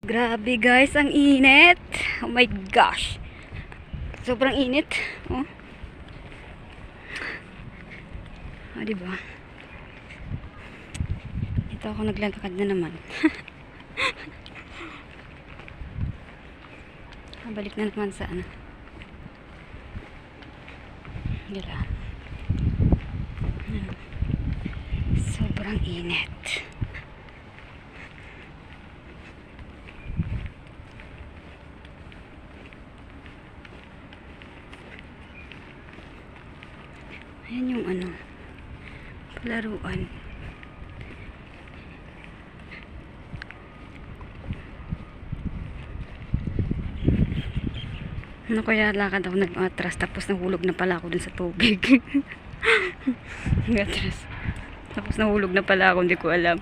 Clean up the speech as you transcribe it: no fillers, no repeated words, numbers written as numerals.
Grabe guys, ang init. Oh my gosh. Sobrang init. Oh. Ah, diba? Ito ako naglalakad na naman. Balik na naman sa ano. Diba? Sobrang init. Ayan yung ano, palaruan. Ano kaya lakad ako nag-atras tapos nahulog na pala ako dun sa tubig. Nag-atras. Tapos nahulog na pala ako, hindi ko alam.